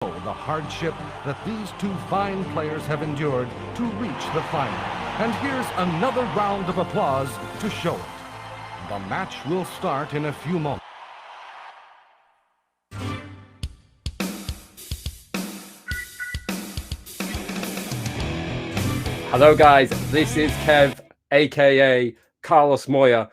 The hardship that these two fine players have endured to reach the final. And here's another round of applause to show it. The match will start in a few moments. Hello guys, this is Kev, aka Carlos Moya.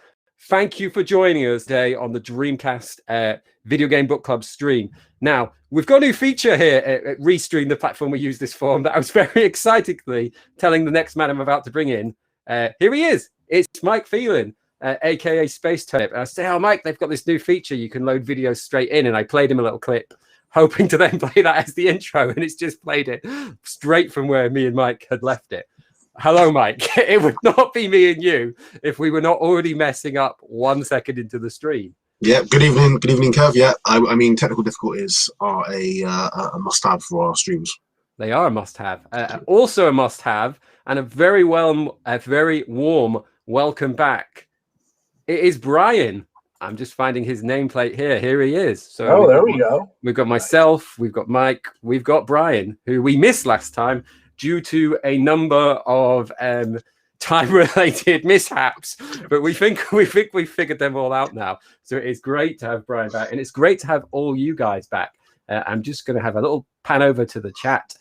Thank you for joining us today on the Dreamcast Video Game Book Club stream. Now, we've got a new feature here at Restream, the platform we use this for, that I was very excitedly telling the next man I'm about to bring in. Here he is. It's Mike Phelan, aka Space Turnip. And I say, oh, Mike, they've got this new feature. You can load videos straight in. And I played him a little clip, hoping to then play that as the intro. And it's just played it straight from where me and Mike had left it. Hello, Mike. It would not be me and you if we were not already messing up 1 second into the stream. Yeah, good evening, Kev. Yeah, I mean, technical difficulties are a must-have for our streams. They are a must-have. Also a must-have, and a very warm welcome back. It is Brian. I'm just finding his nameplate here. Here he is. So there we go. We've got myself, we've got Mike, we've got Brian, who we missed last time due to a number of time-related mishaps, but we think we figured them all out now. So it is great to have Brian back, and it's great to have all you guys back. I'm just going to have a little pan over to the chat.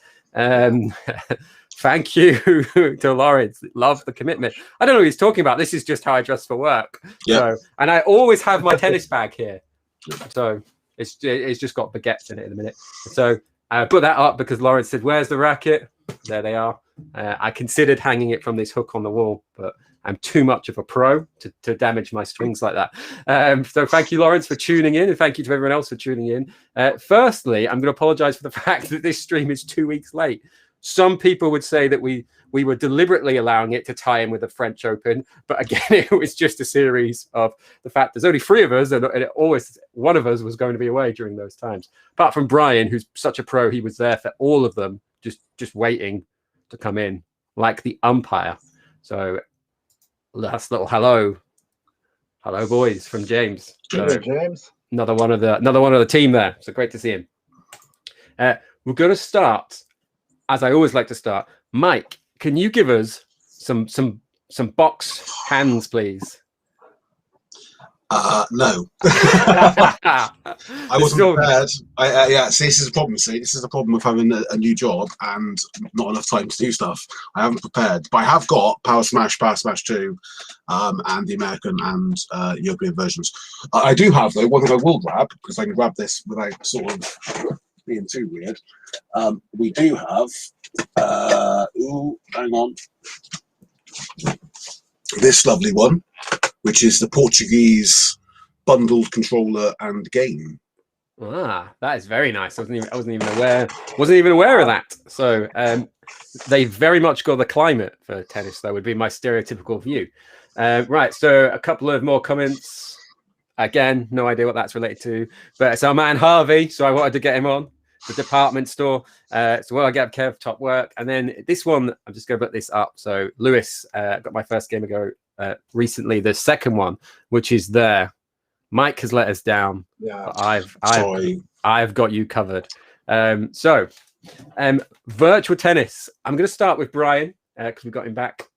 Thank you to Lawrence. Love the commitment. I don't know what he's talking about. This is just how I dress for work. Yeah. So, and I always have my tennis bag here. So it's just got baguettes in it in a minute. So I put that up because Lawrence said, "Where's the racket?" There they are. I considered hanging it from this hook on the wall, but I'm too much of a pro to damage my strings like that. So thank you, Lawrence, for tuning in, and thank you to everyone else for tuning in. Firstly, I'm going to apologize for the fact that this stream is 2 weeks late. Some people would say that we were deliberately allowing it to tie in with the French Open, but again, it was just a series of the fact there's only 3 of us, and it always one of us was going to be away during those times. Apart from Brian, who's such a pro, he was there for all of them, just waiting to come in like the umpire. So last little hello boys from James. So, James. Another one of the team there. So great to see him. We're going to start, as I always like to start. Mike, can you give us some box hands, please? No. I wasn't prepared. Yeah, see, this is a problem. This is a problem with having a new job and not enough time to do stuff. I haven't prepared, but I have got Power Smash 2, and the American and European versions. I do have, though, one thing I will grab, because I can grab this without sort of being too weird. We do have, hang on, this lovely one, which is the Portuguese bundled controller and game. Ah, that is very nice. I wasn't even aware of that. So they very much got the climate for tennis, though, would be my stereotypical view. Right, so a couple of more comments. Again, no idea what that's related to, but it's our man Harvey, so I wanted to get him on. The department store. So I get Kev, top work. And then this one, I'm just going to put this up. So Lewis, got my first game ago recently, the second one, which is there. Mike has let us down. Yeah, I've got you covered. So Virtua Tennis. I'm going to start with Brian because we got him back.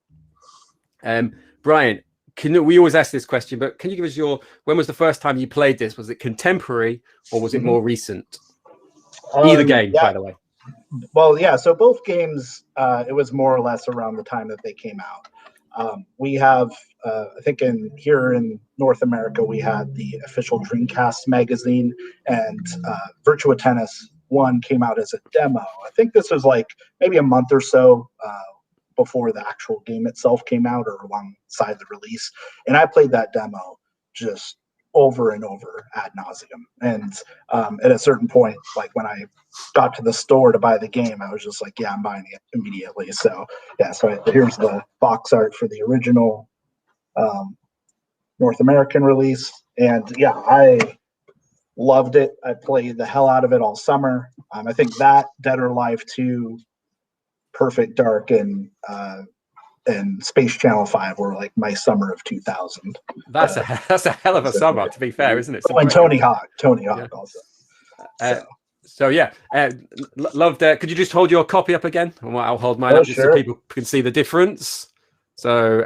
Brian, we always ask this question, but can you give us when was the first time you played this? Was it contemporary or was it more recent? Either game, by the way. Well, yeah. So both games, it was more or less around the time that they came out. We have, I think, here in North America, we had the official Dreamcast magazine, and Virtua Tennis 1 came out as a demo. I think this was like maybe a month or so before the actual game itself came out, or alongside the release. And I played that demo just over and over ad nauseum. And at a certain point, like when I got to the store to buy the game, I was just like, yeah, I'm buying it immediately. So yeah, so here's the box art for the original North American release. And yeah, I loved it. I played the hell out of it all summer. I think that, Dead or Alive 2, Perfect Dark, and Space Channel 5 were like my summer of 2000. That's a hell of a summer, to be fair, isn't it? And Tony Hawk also. So yeah, loved. Could you just hold your copy up again? I'll hold mine up just so people can see the difference. So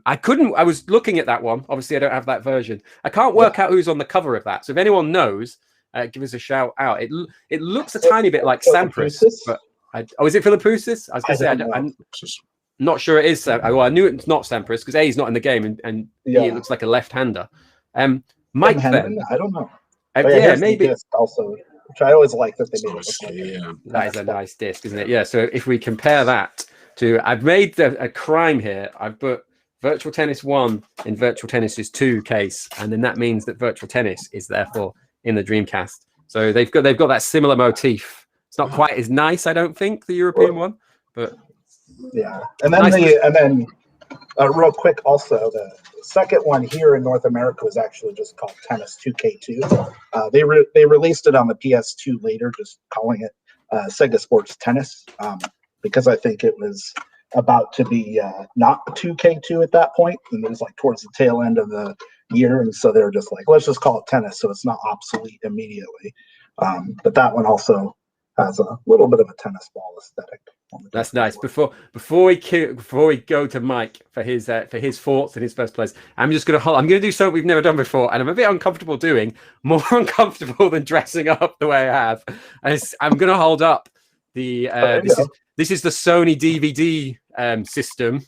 I was looking at that one. Obviously, I don't have that version. I can't work out who's on the cover of that. So if anyone knows, give us a shout out. It looks a tiny bit like Sampras, but is it Philippoussis? I was going to say I'm not sure it is. Well, I knew it's not Sampras because he's not in the game, and it looks like a left-hander. Mike, then I don't know. Yeah, maybe also. Which I always like that they made it look like. That is a nice disc, isn't it? Yeah. So if we compare that to, I've made a crime here. I've put Virtual Tennis 1 in Virtual Tennis 2 case, and then that means that Virtual Tennis is therefore in the Dreamcast. So they've got that similar motif. It's not quite as nice, I don't think, the European one, but yeah. And then real quick, also the second one here in North America was actually just called Tennis 2K2. They released it on the PS2 later, just calling it Sega Sports Tennis, because I think it was about to be not 2K2 at that point, and it was like towards the tail end of the year, and so they were just like, let's just call it tennis, so it's not obsolete immediately. But that one also has a little bit of a tennis ball aesthetic. That's nice. Before we go to Mike for his thoughts in his first place, I'm gonna do something we've never done before, and I'm a bit uncomfortable doing, more uncomfortable than dressing up the way I have. And I'm gonna hold up the this is the Sony DVD system,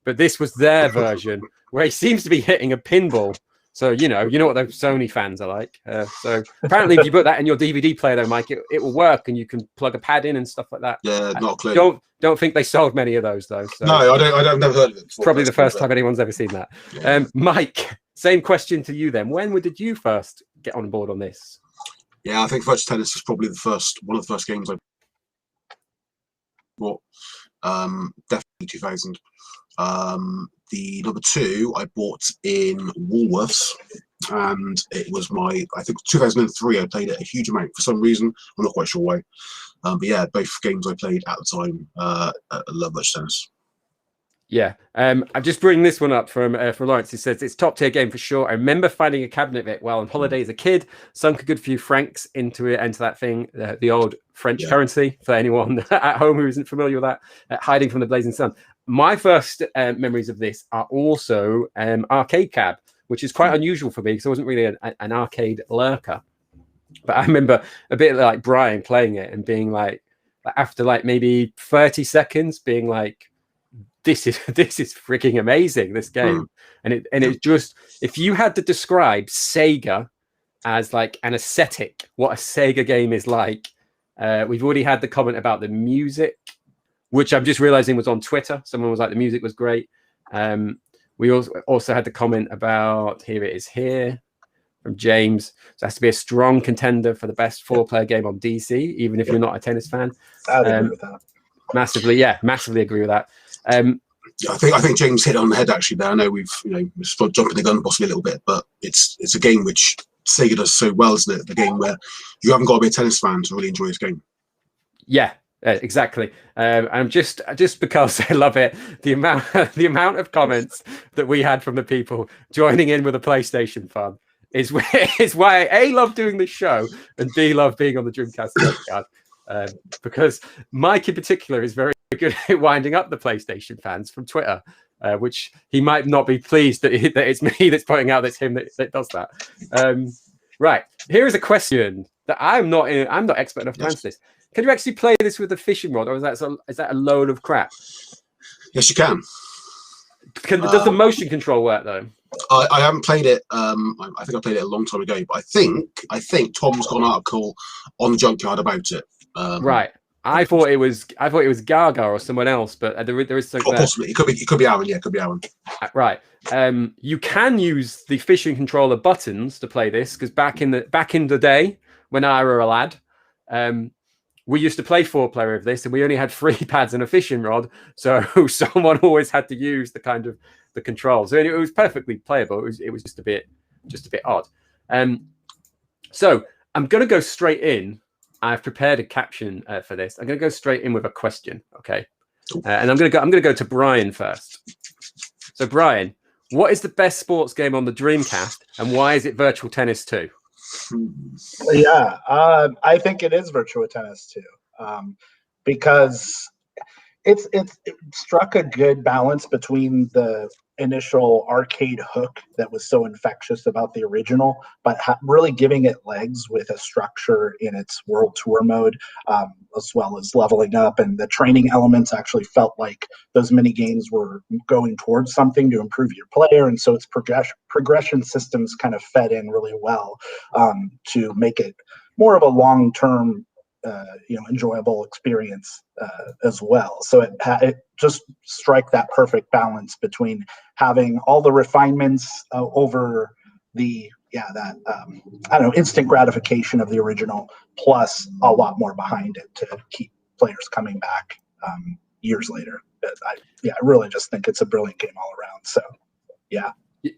but this was their version where he seems to be hitting a pinball. So you know what those Sony fans are like. So apparently, if you put that in your DVD player, though, Mike, it will work, and you can plug a pad in and stuff like that. Yeah, not clear. Don't think they sold many of those though. So no, I've never heard of it before. Probably the first time anyone's ever seen that. Yeah. Mike, same question to you then. When did you first get on board on this? Yeah, I think Virtua Tennis was probably one of the first games I bought. Definitely 2000. The number 2 I bought in Woolworths, and it was I think 2003. I played it a huge amount for some reason. I'm not quite sure why. But yeah, both games I played at the time. I love Virtua Tennis. Yeah, I'm just bringing this one up from Lawrence. He says it's top tier game for sure. I remember finding a cabinet of it while on holiday as a kid. Sunk a good few francs into that thing, the old French currency for anyone at home who isn't familiar with that. Hiding from the blazing sun. My first memories of this are also arcade cab, which is quite unusual for me because I wasn't really an arcade lurker. But I remember a bit like Brian playing it and being like, after like maybe 30 seconds, being like, this is freaking amazing, this game. And it just, if you had to describe Sega as like an aesthetic, what a Sega game is like, we've already had the comment about the music, which I'm just realizing was on Twitter. Someone was like, the music was great. We also had the comment about, here it is here, from James. So it has to be a strong contender for the best 4-player game on DC, even if you're not a tennis fan. I agree with that. Massively agree with that. I think James hit it on the head actually there. I know we're jumping the gun possibly a little bit, but it's a game which Sega does so well, isn't it? The game where you haven't got to be a tennis fan to really enjoy this game. Yeah, exactly. And just because I love it, the amount of comments that we had from the people joining in with a PlayStation fan is why I A, love doing this show, and B, love being on the Dreamcast Junkyard. Because Mike in particular is very good at winding up the PlayStation fans from Twitter, which he might not be pleased that it's me that's pointing out that's him that does that. Right, here is a question that I'm not expert enough to answer this. Can you actually play this with a fishing rod, or is that a load of crap? Yes, you can. Does the motion control work though? I haven't played it. I think I played it a long time ago, but I think Tom's got an article on the Junkyard about it. Right. I thought it was Gaga or someone else, but there is something. Possibly. It could be Aaron. Yeah, it could be Aaron. Right. You can use the fishing controller buttons to play this, because back in the day when I were a lad, we used to play 4-player of this, and we only had 3 pads and a fishing rod, so someone always had to use the controls. So it was perfectly playable. It was just a bit odd. So I'm going to go straight in. I've prepared a caption for this. I'm going to go straight in with a question, okay? And I'm going to go to Brian first. So Brian, what is the best sports game on the Dreamcast, and why is it Virtual Tennis 2? Yeah, I think it is Virtua Tennis too, because it struck a good balance between the initial arcade hook that was so infectious about the original, but really giving it legs with a structure in its World Tour mode, as well as leveling up, and the training elements actually felt like those mini games were going towards something to improve your player, and so its progression systems kind of fed in really well to make it more of a long-term enjoyable experience as well. So it just strike that perfect balance between having all the refinements over the instant gratification of the original, plus a lot more behind it to keep players coming back years later. I really just think it's a brilliant game all around. So yeah.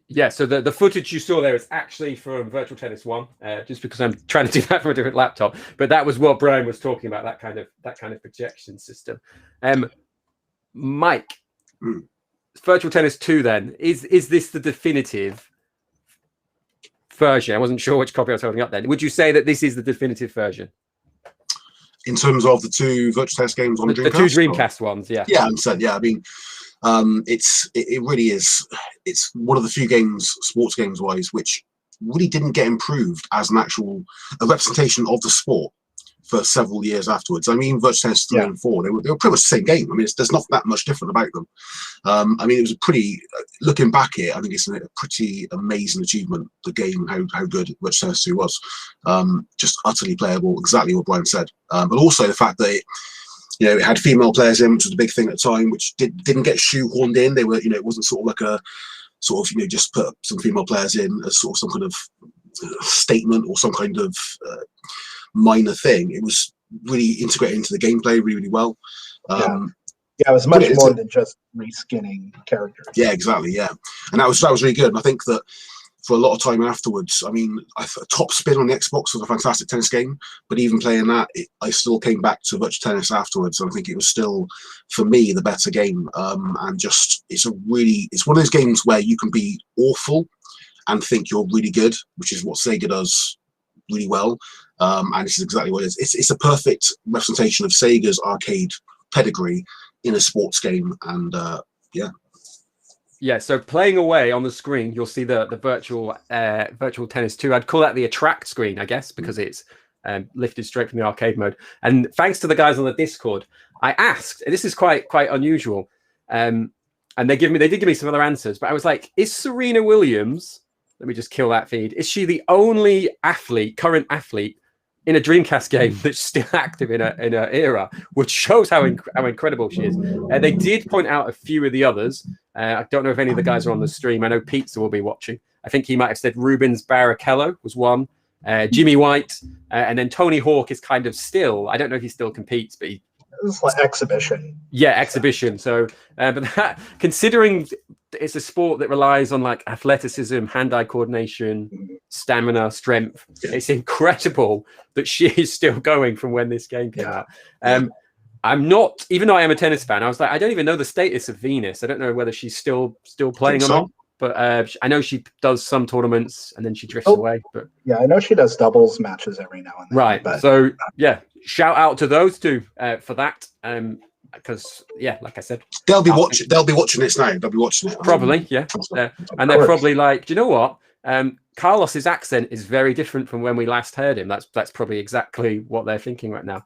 Yeah, so the footage you saw there is actually from Virtual Tennis 1, just because I'm trying to do that from a different laptop. But that was what Brian was talking about, that kind of projection system. Mike, Virtual Tennis 2 then, is this the definitive version? I wasn't sure which copy I was holding up then. Would you say that this is the definitive version? In terms of the two Virtual Tennis games on the Dreamcast? The two Dreamcast ones, yeah. Yeah, I mean, it really is. It's one of the few games, sports games wise, which really didn't get improved as a representation of the sport for several years afterwards. I mean, Virtua Tennis 3 and 4, they were pretty much the same game. I mean, there's not that much different about them. I mean, it was looking back here, I think it's a pretty amazing achievement, the game, how good Virtua Tennis 2 was. Just utterly playable, exactly what Brian said. But also the fact that it had female players in, which was a big thing at the time, which didn't get shoehorned in. They were, it wasn't sort of like a just put some female players in as sort of some kind of statement or some kind of minor thing. It was really integrated into the gameplay really, really well. It was much more than just reskinning characters. Yeah, exactly. Yeah, and that was really good. And I think that for a lot of time afterwards, I mean, Top Spin on the Xbox was a fantastic tennis game, but even playing that, I still came back to Virtua Tennis afterwards. And I think it was still, for me, the better game. And just, it's one of those games where you can be awful and think you're really good, which is what Sega does really well. And this is exactly what it is. It's a perfect representation of Sega's arcade pedigree in a sports game. And Yeah, so playing away on the screen, you'll see the Virtual Tennis 2. I'd call that the attract screen, I guess, because it's lifted straight from the arcade mode. And thanks to the guys on the Discord, I asked, and this is quite unusual, and they did give me some other answers, but I was like, is Serena Williams, let me just kill that feed, is she the only current athlete in a Dreamcast game that's still active in a era, which shows how incredible she is. They did point out a few of the others. I don't know if any of the guys are on the stream. I know Pizza will be watching. I think he might have said Rubens Barrichello was one, Jimmy White, and then Tony Hawk is kind of still, I don't know if he still competes, but it's like exhibition. Yeah, exhibition. So, but that, considering it's a sport that relies on like athleticism, hand-eye coordination, stamina, strength, it's incredible that she is still going from when this game came out. I'm not, even though I am a tennis fan, I was like, I don't even know the status of Venus. I don't know whether she's still playing or not. But I know she does some tournaments and then she drifts away. But yeah, I know she does doubles matches every now and then. Right. But, so yeah, shout out to those two for that. Because like I said, they'll be watching this now. They'll be watching it. Probably, yeah. And they're probably like, do you know what? Carlos's accent is very different from when we last heard him. That's probably exactly what they're thinking right now.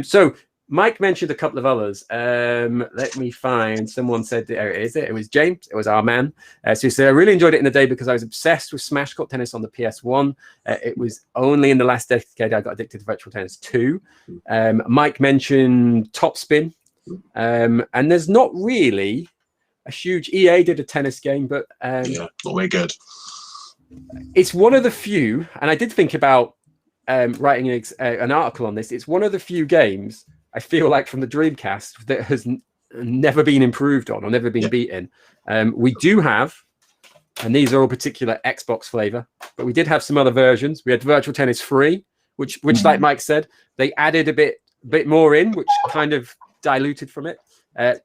So Mike mentioned a couple of others. Let me find. Someone said, there it is. It was James. It was our man. So he said, I really enjoyed it in the day because I was obsessed with Smash Court Tennis on the PS1. It was only in the last decade I got addicted to Virtual Tennis 2. Mike mentioned Top Spin. And there's not really a huge... EA did a tennis game, but... not very good. It's one of the few, and I did think about writing an article on this. It's one of the few games I feel like from the Dreamcast that has never been improved on or never been beaten. We do have, and these are all particular Xbox flavor, but we did have some other versions. We had Virtual Tennis 3, which like Mike said, they added a bit more in, which kind of diluted from it.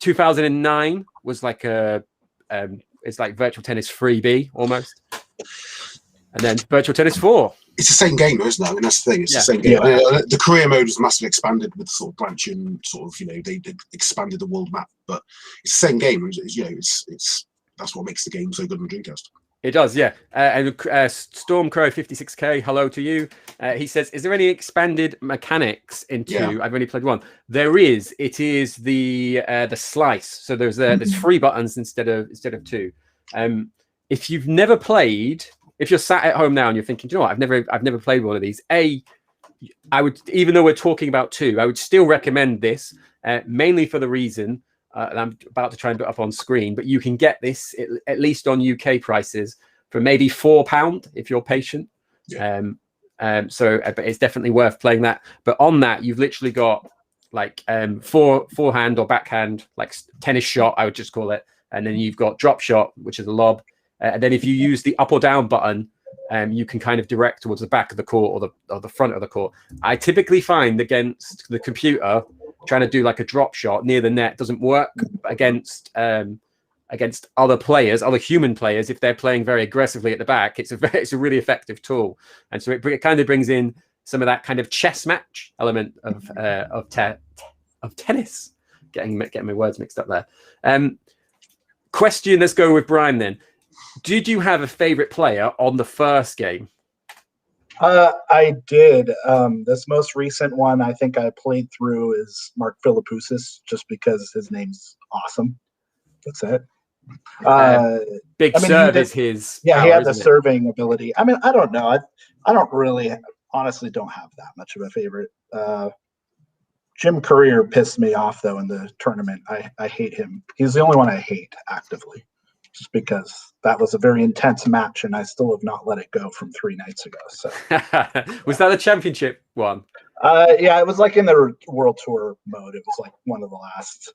2009 was like it's like Virtual Tennis 3B almost. And then Virtual Tennis 4, It's the same game, isn't it? I mean, that's the thing. It's the same game. The career mode was massively expanded with sort of branching, sort of, they expanded the world map, but it's the same game. It's that's what makes the game so good on Dreamcast. It does, yeah. And Stormcrow56k, hello to you. He says, "Is there any expanded mechanics in 2? Yeah. I've only played 1. There is. It is the slice. So there's 3 buttons instead of 2. If you've never played, if you're sat at home now and you're thinking, you know what, I've never played one of these. I would, even though we're talking about 2, I would still recommend this, mainly for the reason." And I'm about to try and put it up on screen, but you can get this at least on UK prices for maybe £4 if you're patient. Yeah. But it's definitely worth playing that. But on that, you've literally got like forehand or backhand, like tennis shot, I would just call it, and then you've got drop shot, which is a lob, and then if you use the up or down button, you can kind of direct towards the back of the court or the front of the court. I typically find against the computer, trying to do like a drop shot near the net doesn't work against other players, other human players. If they're playing very aggressively at the back, it's a really effective tool, and so it kind of brings in some of that kind of chess match element of tennis. Getting my words mixed up there. Question. Let's go with Brian then. Did you have a favorite player on the first game? I did. This most recent one I think I played through is Mark Philippoussis, just because his name's awesome. That's it. Big serve is his. Yeah, power, he had the serving ability. I mean, I don't know. I don't really, honestly, don't have that much of a favorite. Jim Courier pissed me off though in the tournament. I hate him. He's the only one I hate actively, just because that was a very intense match, and I still have not let it go from 3 nights ago. So, was that a championship one? Yeah, it was like in the World Tour mode. It was like one of the last.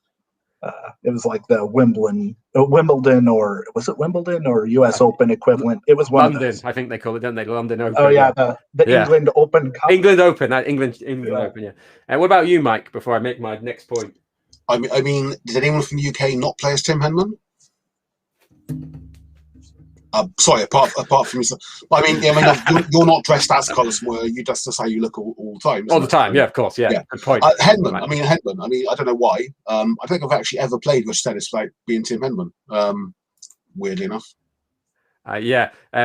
It was like the Wimbledon, or was it Wimbledon or U.S. Open equivalent? It was one London, of those. I think they call it, don't they? London Open. Oh yeah, the England Open Cup. England Open, England Open. Yeah. And what about you, Mike? Before I make my next point. I mean, did anyone from the UK not play as Tim Henman? Sorry, apart from yourself. I mean, you're not dressed as colours, were you? Just how you look all the time. All the time, yeah, of course, yeah. Good point. Henman. I mean, I don't know why. I don't think I've actually ever played with tennis like being Tim Henman. Weirdly enough. The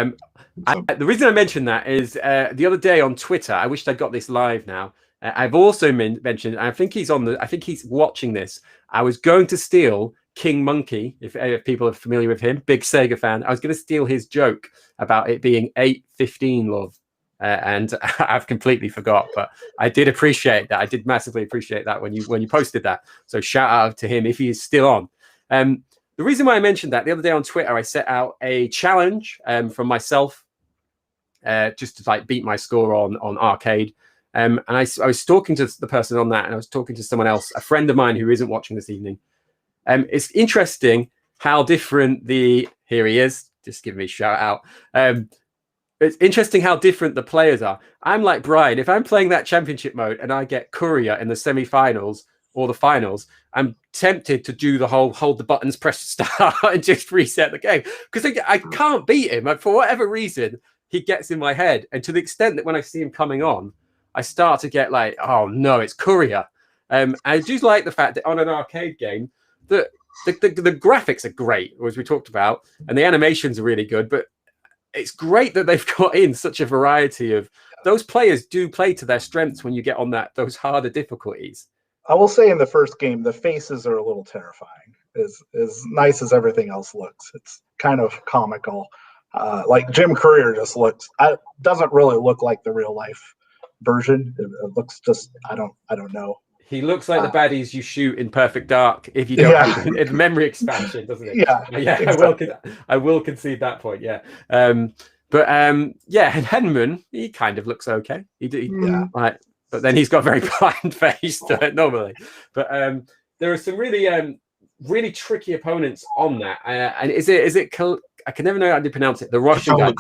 reason I mentioned that is the other day on Twitter. I wished I'd got this live now. I've also mentioned. I think he's watching this. I was going to steal King Monkey, if people are familiar with him, big Sega fan. I was going to steal his joke about it being 8:15, love, and I've completely forgot. But I did appreciate that. I did massively appreciate that when you posted that. So shout out to him if he is still on. The reason why I mentioned that, the other day on Twitter, I set out a challenge from myself, just to like beat my score on arcade. And I was talking to the person on that, and I was talking to someone else, a friend of mine who isn't watching this evening. It's interesting how different here he is, just give me a shout out. It's interesting how different the players are. I'm like Brian, if I'm playing that championship mode and I get Courier in the semi-finals or the finals, I'm tempted to do the whole hold the buttons, press start and just reset the game. Because I can't beat him. For whatever reason, he gets in my head. And to the extent that when I see him coming on, I start to get like, oh no, it's Courier. I do like the fact that on an arcade game, the graphics are great, as we talked about, and the animations are really good, but it's great that they've got in such a variety of those players do play to their strengths when you get on those harder difficulties. I will say in the first game, the faces are a little terrifying. As nice as everything else looks, it's kind of comical. Like Jim Courier just doesn't really look like the real life version. It looks just, I don't know. He looks like the baddies you shoot in Perfect Dark if you don't have it's memory expansion, doesn't it? Yeah. Exactly. I will concede that point, yeah. And Henman, he kind of looks okay. Right. But then he's got a very blind face to it normally. But there are some really tricky opponents on that. And is it I can never know how to pronounce it. The Russian guy,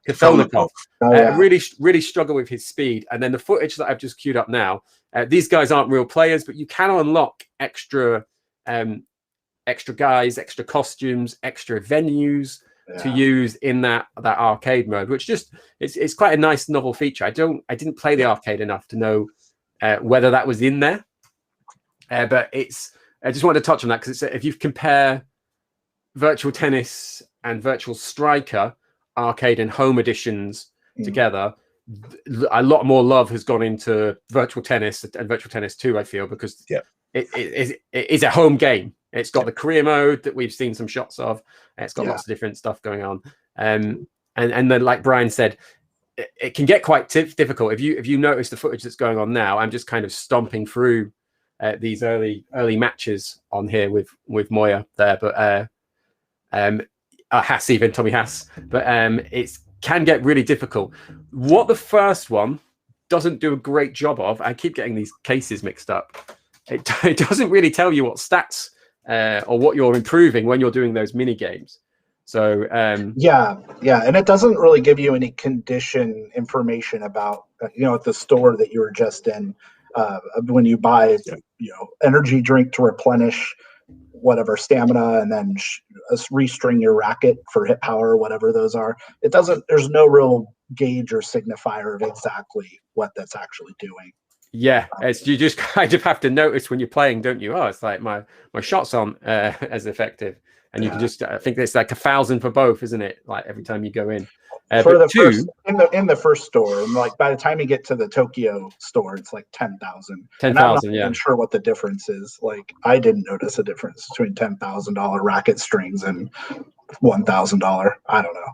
Kafelnikov. Really struggle with his speed. And then the footage that I've just queued up now, these guys aren't real players, but you can unlock extra guys, extra costumes, extra venues. to use in that arcade mode, which just it's quite a nice novel feature. I didn't play the arcade enough to know whether that was in there, but I just wanted to touch on that because if you compare Virtual Tennis and Virtual Striker arcade and home editions together, a lot more love has gone into Virtual Tennis and Virtual Tennis 2, I feel, because it is a home game. It's got the career mode that we've seen some shots of. It's got lots of different stuff going on. And then, like Brian said, it can get quite difficult. If you notice the footage that's going on now, I'm just kind of stomping through these early matches on here with Moya there, but Haas, even Tommy Haas, but it can get really difficult. What the first one doesn't do a great job of, I keep getting these cases mixed up. It doesn't really tell you what stats or what you're improving when you're doing those mini games. So and it doesn't really give you any condition information about at the store that you were just in when you buy energy drink to replenish whatever stamina and then restring your racket for hit power or whatever those are. There's no real gauge or signifier of exactly what that's actually doing. Yeah, you just kind of have to notice when you're playing, don't you? Oh, it's like my shots aren't as effective, and you can just I think it's like 1,000 for both, isn't it? Like every time you go in. For the first in the first store, and like by the time you get to the Tokyo store, it's like 10,000. 10,000, I'm not sure what the difference is. Like I didn't notice a difference between $10,000 racket strings and $1,000. I don't know.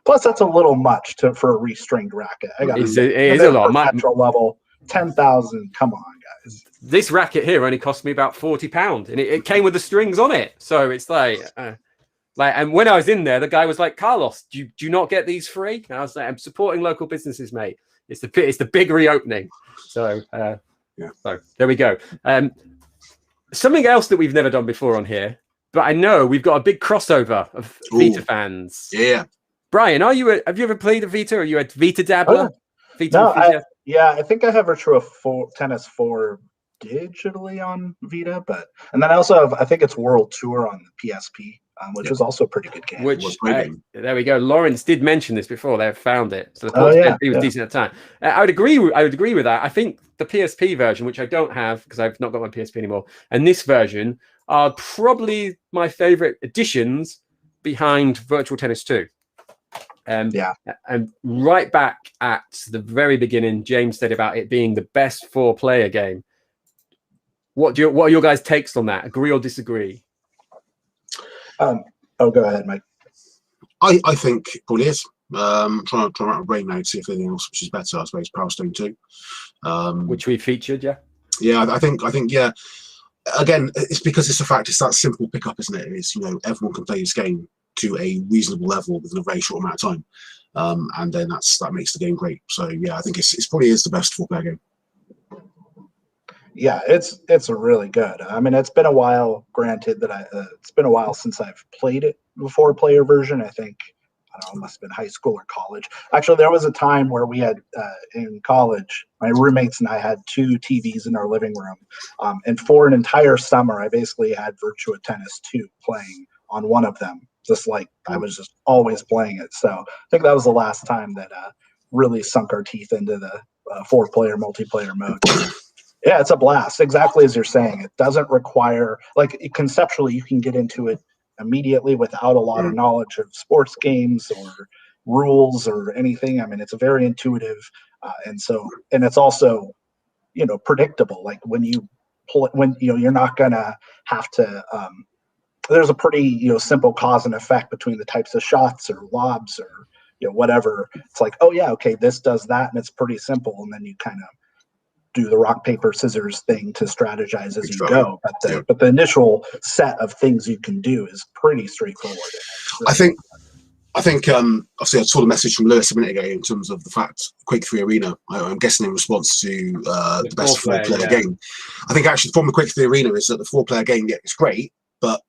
Plus, that's a little much for a restringed racket. It is a lot. Natural level. 10,000. Come on, guys. This racket here only cost me about £40, and it came with the strings on it. So it's like, and when I was in there, the guy was like, "Carlos, do you not get these free?" And I was like, "I'm supporting local businesses, mate. It's the big reopening." So so there we go. Something else that we've never done before on here, but I know we've got a big crossover of Vita fans. Yeah. Brian, have you ever played a Vita? Are you a Vita dabbler? I think I have Virtua Tennis 4 digitally on Vita, and then I also have, I think it's World Tour on the PSP, which is also a pretty good game. There we go. Lawrence did mention this before. They've found it, so the PSP was decent at the time. I would agree with that. I think the PSP version, which I don't have because I've not got my PSP anymore, and this version are probably my favorite additions behind Virtual Tennis 2. And right back at the very beginning, James said about it being the best 4-player game. What are your guys' takes on that? Agree or disagree? Go ahead, Mike. I think it probably is. Trying to wrap my brain now to see if anything else which is better. I suppose Power Stone 2, which we featured. Yeah, I think yeah. Again, it's because it's a fact. It's that simple pickup, isn't it? It's everyone can play this game to a reasonable level within a very short amount of time, and then that makes the game great. So yeah, I think it's probably is the best 4-player game. Yeah, it's really good. I mean, it's been a while. Granted that it's been a while since I've played it, the 4-player version. I think I don't know, it must have been high school or college. Actually, there was a time where we had in college, my roommates and I had 2 TVs in our living room, and for an entire summer, I basically had Virtua Tennis 2 playing on one of them. Just like I was just always playing it. So I think that was the last time that really sunk our teeth into the 4-player multiplayer mode. Yeah, it's a blast. Exactly as you're saying. It doesn't require, conceptually, you can get into it immediately without a lot of knowledge of sports games or rules or anything. I mean, it's very intuitive, and it's also, predictable. Like when you you're not gonna have to. There's a pretty simple cause and effect between the types of shots or lobs or whatever. It's like, oh yeah, okay, this does that, and it's pretty simple, and then you kind of do the rock paper scissors thing to strategize as you go. But the initial set of things you can do is pretty straightforward. I think obviously I saw the message from Lewis a minute ago in terms of the fact Quake 3 Arena. I'm guessing in response to the best 4-player game. I think actually from the Quake 3 Arena is that the 4-player game, it's great, but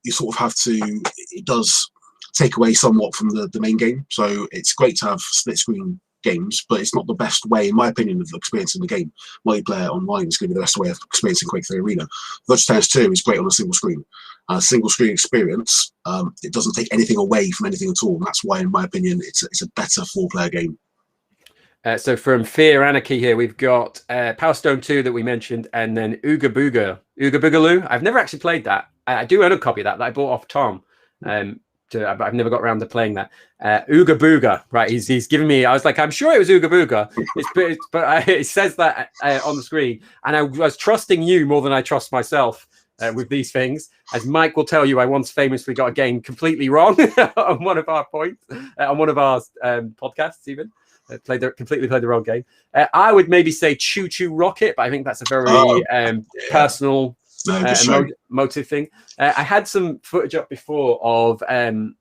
you sort of have to. It does take away somewhat from the main game. So it's great to have split screen games, but it's not the best way, in my opinion, of experiencing the game. Multiplayer online is going to be the best way of experiencing Quake 3 Arena. Virtua Tennis 2 is great on a single screen. Single screen experience, it doesn't take anything away from anything at all. And that's why, in my opinion, it's a better 4-player game. So from Fear Anarchy here, we've got Power Stone 2 that we mentioned, and then Ooga Boogaloo. I've never actually played that. I do own a copy of that I bought off Tom. I've never got around to playing that. Ooga Booga, right? He's giving me. I was like, I'm sure it was Ooga Booga, but it says that on the screen, and I was trusting you more than I trust myself with these things. As Mike will tell you, I once famously got a game completely wrong on one of our points on one of our podcasts, even. Completely played the wrong game. I would maybe say Choo Choo Rocket, but I think that's a very personal emotive thing. I had some footage up before of the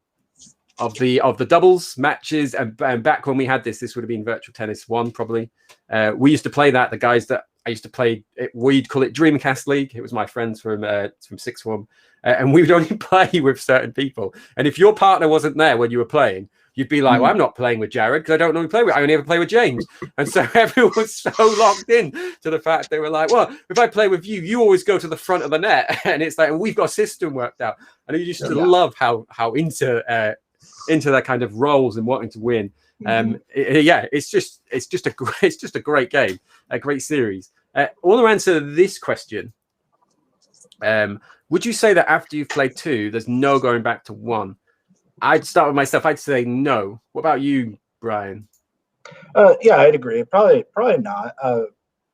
doubles matches, and back when we had this would have been Virtua Tennis 1 probably. We used to play that. The guys that I used to play it, we'd call it Dreamcast League. It was my friends from sixth form, and we would only play with certain people. And if your partner wasn't there when you were playing, you'd be like, well, I'm not playing with Jared because I don't normally play with. I only ever play with James. And so everyone was so locked in to the fact they were like, well, if I play with you, you always go to the front of the net. And it's like, we've got a system worked out. And I used to love how into that kind of roles and wanting to win. It's just a great game, a great series. I want to answer this question. Would you say that after you've played 2, there's no going back to 1? I'd start with myself. I'd say no. What about you, Brian? Yeah, I'd agree. Probably not.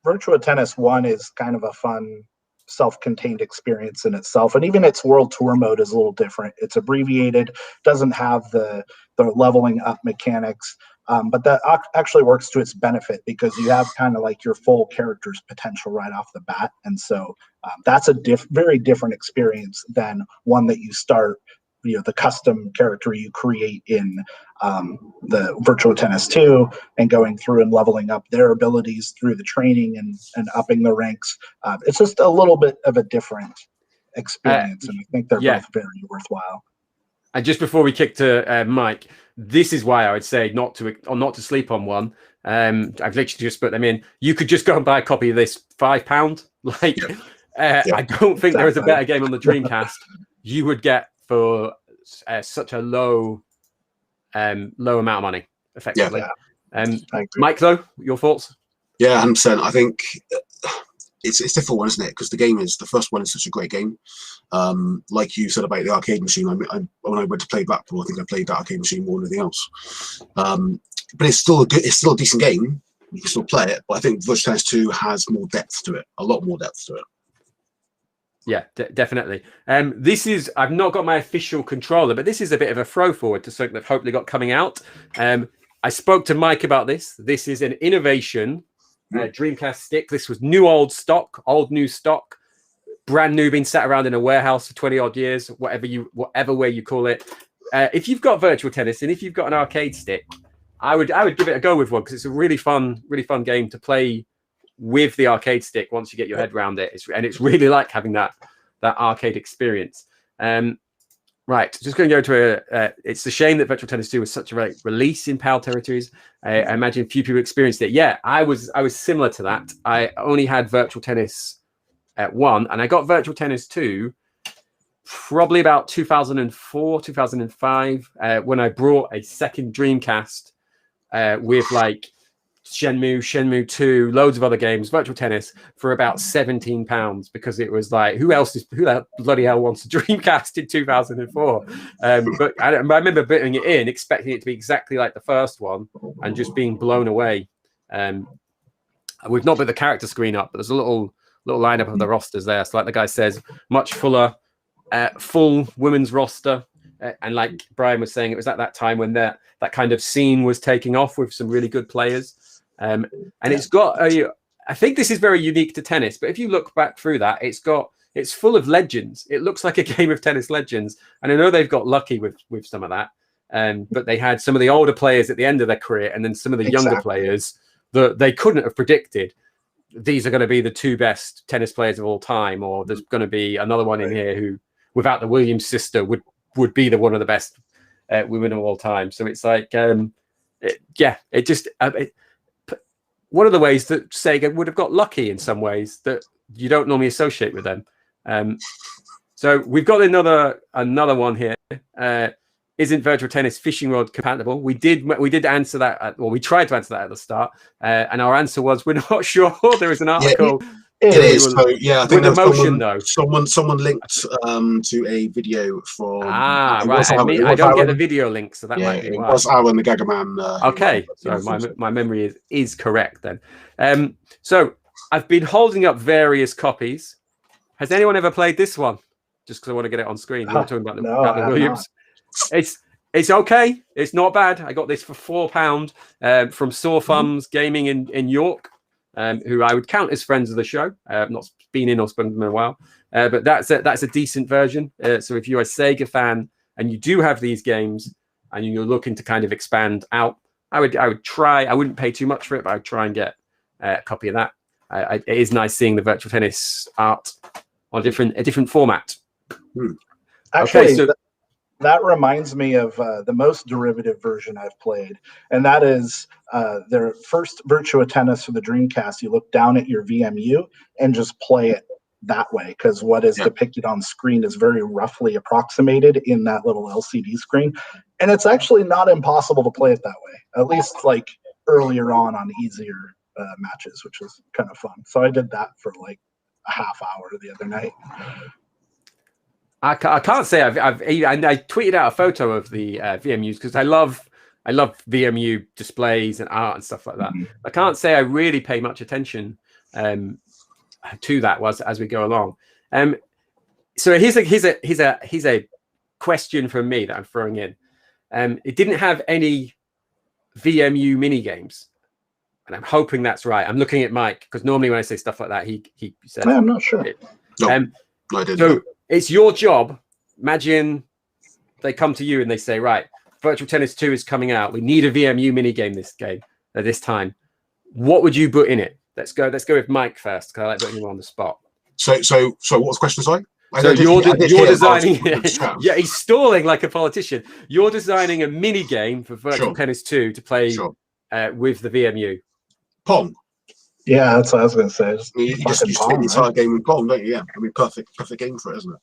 Virtua Tennis 1 is kind of a fun, self-contained experience in itself, and even its World Tour mode is a little different. It's abbreviated, doesn't have the leveling up mechanics, but that actually works to its benefit because you have kind of like your full character's potential right off the bat, and so that's a very different experience than one that you start. The custom character you create in the Virtua Tennis 2 and going through and leveling up their abilities through the training and upping the ranks. It's just a little bit of a different experience, and I think they're both very worthwhile. And just before we kick to Mike, this is why I would say not to sleep on one. I've literally just put them in. You could just go and buy a copy of this £5. I don't think there is a better game on the Dreamcast you would get for such a low amount of money, effectively. Mike, though, your thoughts? Yeah, 100%. I think it's a difficult one, isn't it? Because the first one is such a great game. Like you said about the arcade machine, when I went to play Blackpool, I think I played that arcade machine more than anything else. But it's still a decent game. You can still play it, but I think Virtua Tennis 2 has more depth to it, a lot more depth to it. Yeah, definitely. I've not got my official controller, but this is a bit of a throw forward to something that hopefully got coming out. I spoke to Mike about this. This is an innovation Dreamcast stick. This was new stock, brand new, been sat around in a warehouse for 20 odd years, whatever way you call it. If you've got Virtua Tennis and if you've got an arcade stick, I would give it a go with one because it's a really fun game to play with the arcade stick once you get your head around it. It's really like having that arcade experience. Right, just going to go to it's a shame that Virtua Tennis 2 was such a great release in PAL territories. I imagine few people experienced it. Yeah, I was similar to that. I only had Virtua Tennis at 1, and I got Virtua Tennis 2 probably about 2004, 2005, when I brought a second Dreamcast with like Shenmue 2, loads of other games, Virtua Tennis for about £17 because it was like, who the bloody hell wants a Dreamcast in 2004? But I remember putting it in, expecting it to be exactly like the first one and just being blown away. We've not put the character screen up, but there's a little lineup of the rosters there. So like the guy says, much fuller, full women's roster. And like Brian was saying, it was at that time when that kind of scene was taking off with some really good players. And it's got I think this is very unique to tennis, but if you look back through that, it's full of legends. It looks like a game of tennis legends. And I know they've got lucky with some of that. But they had some of the older players at the end of their career and then some of the younger players that they couldn't have predicted. These are going to be the 2 best tennis players of all time, or there's going to be another one in here who, without the Williams sister, would be one of the best women of all time. So it's like one of the ways that Sega would have got lucky in some ways that you don't normally associate with them. So we've got another one here. Isn't Virtua Tennis fishing rod compatible? We did answer that, we tried to answer that at the start, and our answer was we're not sure. There is an article. It is. So yeah, I think with emotion though. Someone linked to a video from. Right. I don't get the video link, so that might be why. It was Alan the Gagaman. Okay, so my memory is correct then. So I've been holding up various copies. Has anyone ever played this one? Just because I want to get it on screen. We're talking about the Williams. It's okay. It's not bad. I got this for £4 from Sore Thumbs Gaming in York, who I would count as friends of the show. I've not been in or spoken to them in a while, but that's a decent version. So if you're a Sega fan and you do have these games and you're looking to kind of expand out, I would try. I wouldn't pay too much for it, but I'd try and get a copy of that. It is nice seeing the Virtua Tennis art on a different format. Actually, okay, that reminds me of the most derivative version I've played, and that is their first Virtua Tennis for the Dreamcast. You look down at your VMU and just play it that way, because what is depicted on screen is very roughly approximated in that little LCD screen, and it's actually not impossible to play it that way, at least like earlier on easier matches, which was kind of fun. So I did that for like a half hour the other night. I can't say I tweeted out a photo of the VMUs because I love VMU displays and art and stuff like that. I can't say I really pay much attention to that as we go along. So here's a question from me that I'm throwing in. It didn't have any VMU mini games, and I'm hoping that's right. I'm looking at Mike because normally when I say stuff like that, he says, I'm not sure. No, I didn't. So it's your job. Imagine they come to you and they say, right, Virtual Tennis 2 is coming out. We need a VMU minigame this time. What would you put in it? Let's go with Mike first, because I like putting him on the spot. So what was the question, sorry? So you're designing. Yeah, he's stalling like a politician. You're designing a mini game for Virtual Tennis 2 to play with the VMU. Pong. Yeah, that's what I was going to say. You just take the entire game with Pong, don't you? Yeah, I mean, perfect game for it, isn't it?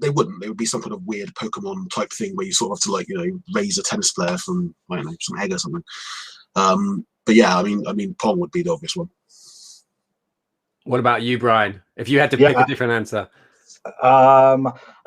They wouldn't. It would be some kind of weird Pokemon type thing where you sort of have to raise a tennis player from some egg or something. But yeah, I mean, Pong would be the obvious one. What about you, Brian? If you had to pick a different answer. I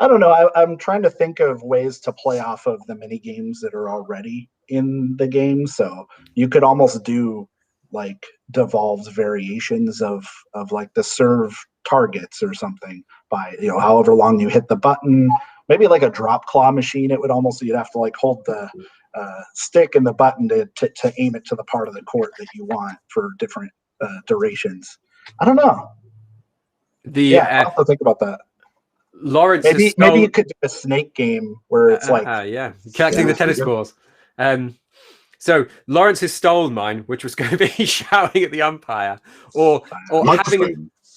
don't know. I'm trying to think of ways to play off of the mini games that are already in the game. So you could almost do like devolved variations of like the serve targets or something by however long you hit the button. Maybe like a drop claw machine. It would you'd have to like hold the stick and the button to aim it to the part of the court that you want for different durations. I don't know. I'll have to think about that. Lawrence, maybe you could do a snake game where it's collecting the tennis balls. So Lawrence has stolen mine, which was going to be shouting at the umpire, or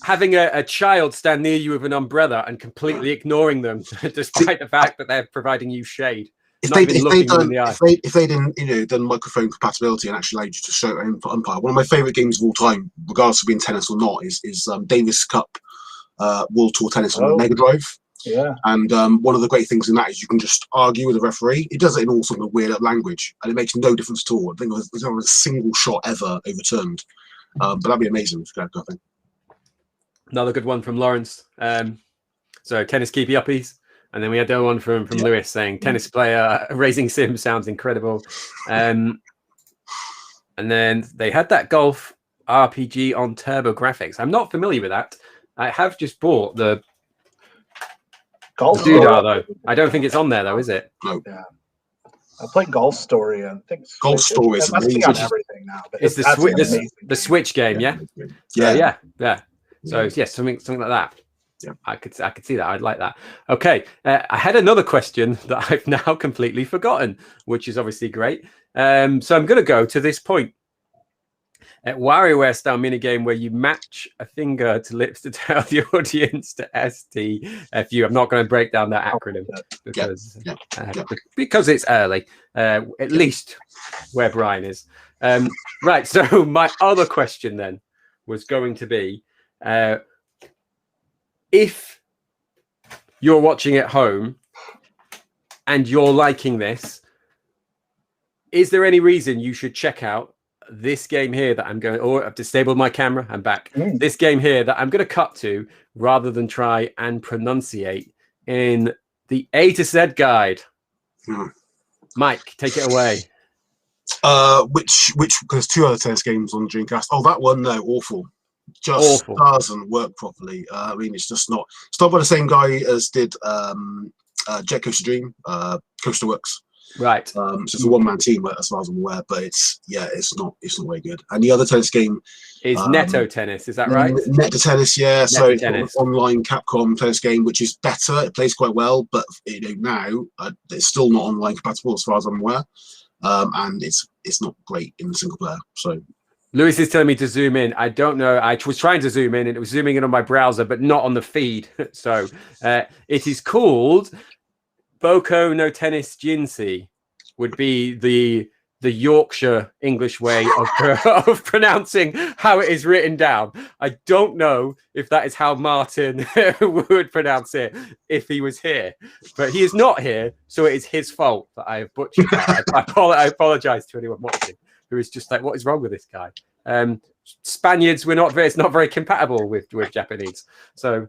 having a child stand near you with an umbrella and completely ignoring them, despite the fact that they're providing you shade. If they didn't done microphone compatibility and actually allowed you to show it for umpire, one of my favorite games of all time, regardless of being tennis or not, is Davis Cup World Tour Tennis on the Mega Drive. Yeah. And one of the great things in that is you can just argue with the referee. It does it in all sort of weird language, and it makes no difference at all. I think there's never a single shot ever overturned. But that'd be amazing if you could, I think. Another good one from Lawrence. So tennis keepy uppies. And then we had the other one from Lewis saying tennis player raising sim sounds incredible. And then they had that golf RPG on Turbo Graphics. I'm not familiar with that. I have just bought the Golf Doodah, though. I don't think it's on there though, is it? No. Yeah. I played Golf Story. I think Golf Story is amazing. On everything now. But it's the Switch game, yeah. So yes, something like that. Yeah, I could see that. I'd like that. Okay, I had another question that I've now completely forgotten, which is obviously great. So I'm going to go to this point. WarioWare style minigame where you match a finger to lips to tell the audience to STFU. I'm not going to break down that acronym because it's early, at least where Brian is. Right. So my other question then was going to be, if you're watching at home and you're liking this, is there any reason you should check out this game here that I'm going, or I've disabled my camera, I'm back. This game here that I'm going to cut to rather than try and pronunciate in the A to Z guide? Mike, take it away. Which there's 2 other tennis games on Dreamcast. Oh, that one, no, awful. Just doesn't work properly. I mean, it's just not. It's not by the same guy as did Jet Coaster Dream, Coaster Works. Right. So it's a one-man team, as far as I'm aware, but it's not very good. And the other tennis game is Netto Tennis. Is that right? Netto Tennis, yeah. Netto so tennis. It's an online Capcom tennis game, which is better. It plays quite well, but now it's still not online compatible, as far as I'm aware. And it's not great in the single player. So Lewis is telling me to zoom in. I don't know. I was trying to zoom in, and it was zooming in on my browser, but not on the feed. So it is called Boko no Tennis Jinsei, would be the Yorkshire English way of pronouncing how it is written down. I don't know if that is how Martin would pronounce it if he was here, but he is not here, so it is his fault that I have butchered that. I apologize to anyone watching who is just like, what is wrong with this guy? Spaniards, it's not very compatible with Japanese. So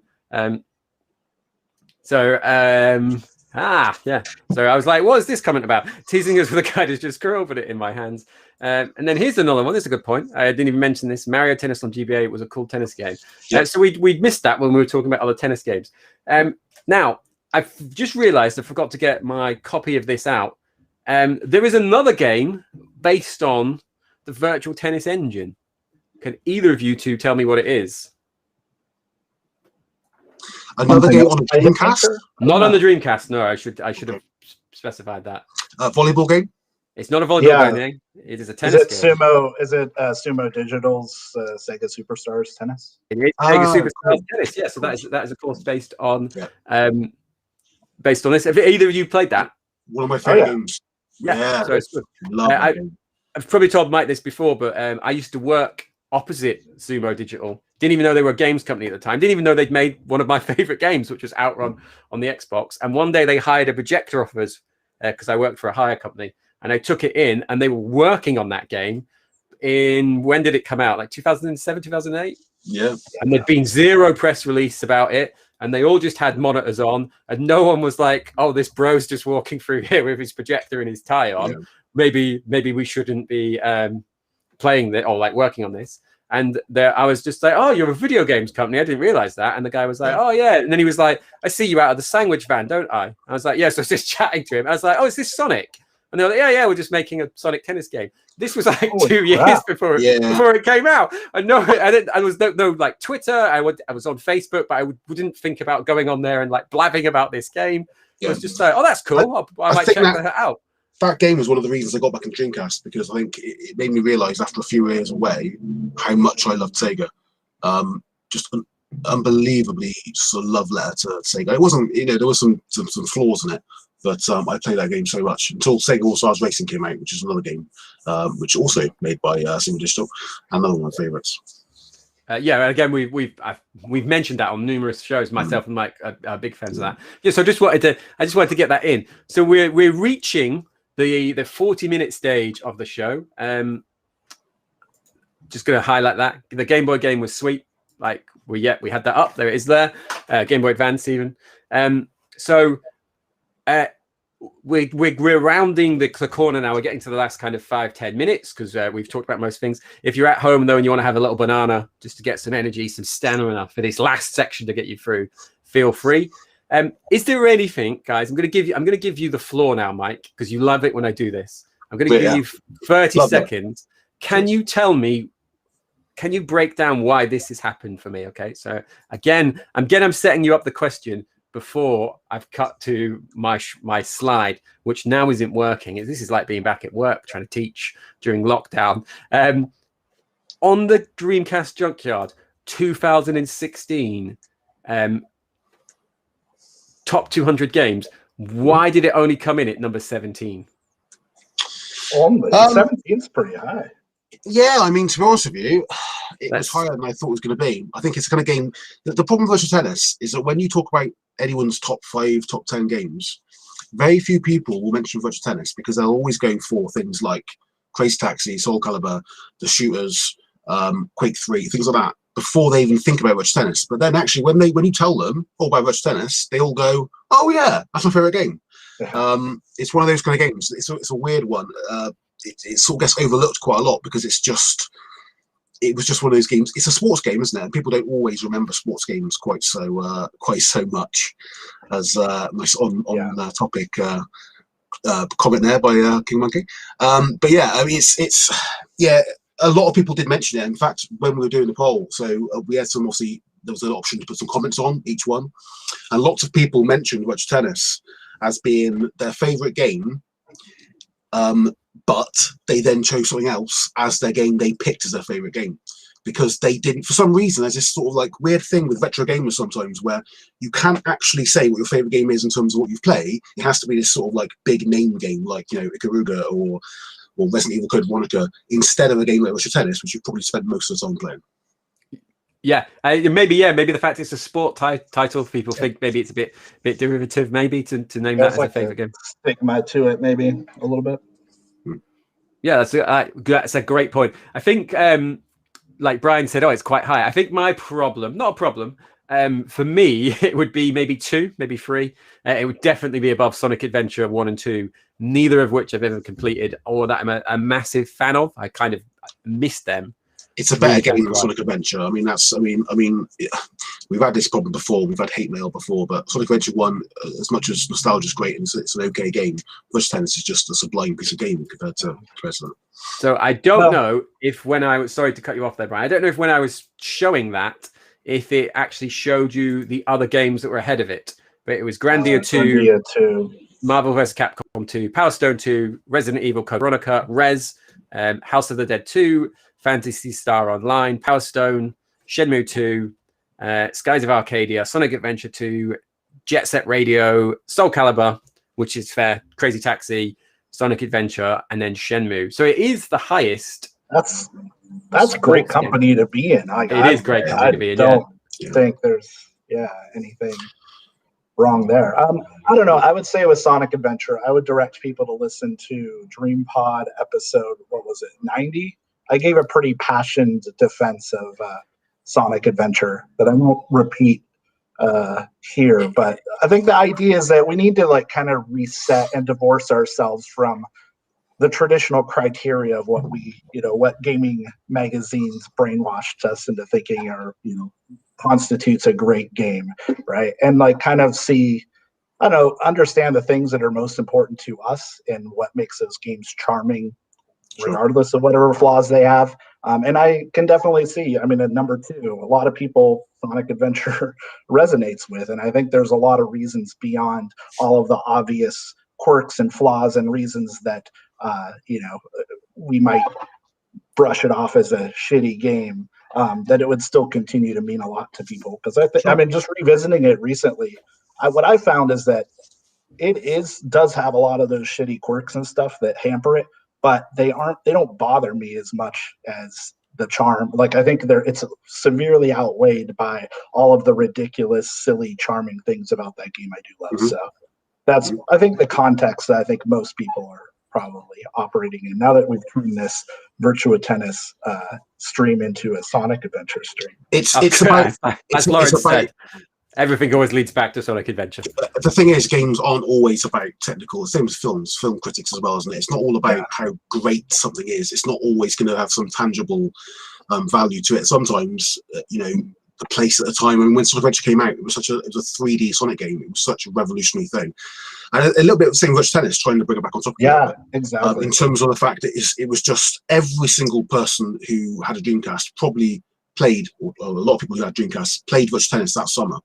yeah. So I was like, what is this comment about? Teasing us with a guy who's just curled it in my hands. And then here's another one. This is a good point. I didn't even mention this. Mario Tennis on GBA. It was a cool tennis game. So we missed that when we were talking about other tennis games. Now, I've just realized I forgot to get my copy of this out. There is another game based on the Virtual Tennis engine. Can either of you two tell me what it is? Another game on the Dreamcast? Not on the Dreamcast. No, I should have specified that. Volleyball game? It's not a volleyball game. It is a tennis game. Is it Sumo Digital's Sega Superstars Tennis? It is Sega Superstars Tennis. Yeah, so that is of course based on this. Have either of you played that? One of my favorite games. Yeah. So it's good. I've probably told Mike this before, but I used to work opposite Sumo Digital. Didn't even know they were a games company at the time. Didn't even know they'd made one of my favorite games, which was Outrun on the Xbox. And one day they hired a projector off us because I worked for a hire company. And I took it in, and they were working on that game when did it come out? Like 2007, 2008? Yeah. And there'd been zero press release about it. And they all just had monitors on. And no one was like, oh, this bro's just walking through here with his projector and his tie on. Yeah. Maybe we shouldn't be playing that or like working on this. And I was just like, oh, you're a video games company. I didn't realize that. And the guy was like, oh, yeah. And then he was like, I see you out of the sandwich van, don't I? I was like, yeah. So I was just chatting to him. I was like, oh, is this Sonic? And they were like, yeah, we're just making a Sonic tennis game. This was like 2 years before it came out. And I was no like Twitter. I was on Facebook, but I wouldn't think about going on there and like blabbing about this game. Yeah. I was just like, oh, that's cool. I might check that out. That game was one of the reasons I got back in Dreamcast, because I think it made me realise after a few years away how much I loved Sega. Just an unbelievably sort of love letter to Sega. It wasn't, there was some flaws in it, but I played that game so much until Sega All Stars Racing came out, which is another game, which also made by Sumo Digital, another one of my favourites. Yeah, again, we've mentioned that on numerous shows. Myself and Mike are big fans of that. Yeah, so I just wanted to get that in. So we're reaching the 40-minute stage of the show. Just going to highlight that the Game Boy game was sweet. Like we had that up there. It is there. Game Boy Advance even. So we're rounding the corner now. We're getting to the last kind of 5-10 minutes because we've talked about most things. If you're at home though and you want to have a little banana just to get some energy, some stamina for this last section to get you through, feel free. Is there anything, guys? I'm going to give you the floor now, Mike, because you love it when I do this. I'm going to give you 30 seconds. Can you tell me? Can you break down why this has happened for me? Okay, so again, I'm setting you up the question before I've cut to my slide, which now isn't working. This is like being back at work trying to teach during lockdown. on the Dreamcast Junkyard 2016 top 200 games, why did it only come in at number 17? 17's pretty high. Yeah, I mean, to be honest with you, it was higher than I thought it was going to be. I think it's the kind of game. The problem with Virtua Tennis is that when you talk about anyone's top 5, top 10 games, very few people will mention Virtua Tennis because they'll always go for things like Crazy Taxi, Soul Calibur, The Shooters, Quake 3, things like that, before they even think about Virtua Tennis. But then actually, when you tell them all about Virtua Tennis, they all go, "Oh yeah, that's my favorite game." It's one of those kind of games. It's a weird one. It sort of gets overlooked quite a lot because it was just one of those games. It's a sports game, isn't it? And people don't always remember sports games quite so much as nice on the topic comment there by King Monkey. But yeah, I mean, it's a lot of people did mention it. In fact, when we were doing the poll, so we had some, obviously there was an option to put some comments on each one, and lots of people mentioned Virtua Tennis as being their favorite game. But they then chose something else as their game they picked as their favorite game, because they didn't, for some reason, there's this sort of like weird thing with retro gamers sometimes where you can't actually say what your favorite game is in terms of what you play. It has to be this sort of like big name game, like, you know, Ikaruga or Resident Evil Code Veronica, instead of a game like Virtua Tennis, which you probably spend most of the time playing. Yeah, maybe the fact it's a sport title, people think maybe it's a bit derivative, maybe to name that as a favorite game. Stigma to it, maybe a little bit. Yeah, that's a great point. I think, like Brian said, it's quite high. I think my problem, not a problem, for me, it would be maybe 2, maybe 3. It would definitely be above Sonic Adventure 1 and 2, neither of which I've ever completed or that I'm a massive fan of. I kind of missed them. It's a better game than Sonic Adventure. I mean, we've had this problem before. We've had hate mail before, but Sonic Adventure 1, as much as nostalgia is great and it's an okay game, Virtua Tennis is just a sublime piece of game compared to President. So I don't know if when I was, sorry to cut you off there, Brian, I don't know if when I was showing that, if it actually showed you the other games that were ahead of it, but it was Grandia 2, Marvel vs. Capcom 2, Power Stone 2, Resident Evil Code Veronica, Rez, House of the Dead 2, Phantasy Star Online, Power Stone, Shenmue 2, Skies of Arcadia, Sonic Adventure 2, Jet Set Radio, Soul Calibur, which is fair, Crazy Taxi, Sonic Adventure, and then Shenmue. So it is the highest. That's great company to be in. It is great company to be in. I don't think there's anything wrong there. I don't know. I would say with Sonic Adventure, I would direct people to listen to Dream Pod episode, what was it, 90? I gave a pretty passionate defense of Sonic Adventure that I won't repeat here, but I think the idea is that we need to like kind of reset and divorce ourselves from the traditional criteria of what gaming magazines brainwashed us into thinking constitutes a great game, right? And like kind of understand the things that are most important to us and what makes those games charming, regardless of whatever flaws they have. And I can definitely see, at number 2, a lot of people Sonic Adventure resonates with. And I think there's a lot of reasons beyond all of the obvious quirks and flaws and reasons that, we might brush it off as a shitty game, that it would still continue to mean a lot to people. Because I think, just revisiting it recently, what I found is that it does have a lot of those shitty quirks and stuff that hamper it, but they don't bother me as much as the charm. Like, I think it's severely outweighed by all of the ridiculous, silly, charming things about that game I do love. Mm-hmm. So that's, I think, the context that I think most people are probably operating in now that we've turned this Virtua Tennis stream into a Sonic Adventure stream. It's about, as Lawrence said, everything always leads back to Sonic Adventure. The thing is, games aren't always about technical. The same as film critics as well, isn't it? It's not all about how great something is. It's not always going to have some tangible value to it. Sometimes, the place at the time. When Sonic Adventure came out, it was a 3D Sonic game. It was such a revolutionary thing. And a little bit of the same with Tennis, trying to bring it back on top of it. Yeah, exactly. In terms of the fact that it was just every single person who had a Dreamcast probably played, or a lot of people who had Dreamcast played Virtua Tennis that summer.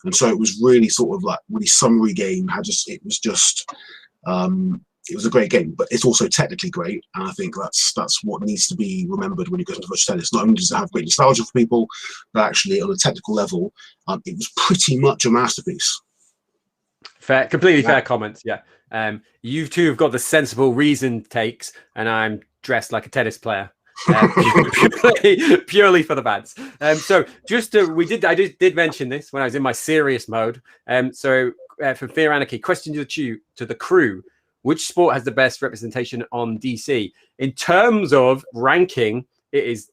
And so it was really sort of like really summary game. It was just it was a great game, but it's also technically great, and I think that's what needs to be remembered when you go into virtual tennis. Not only does it have great nostalgia for people, but actually on a technical level, it was pretty much a masterpiece. Fair, completely fair comments. Yeah, you two have got the sensible, reasoned takes, and I'm dressed like a tennis player. Purely for the bands. So I did mention this when I was in my serious mode. So for Fear Anarchy, question to the crew: which sport has the best representation on DC in terms of ranking? It is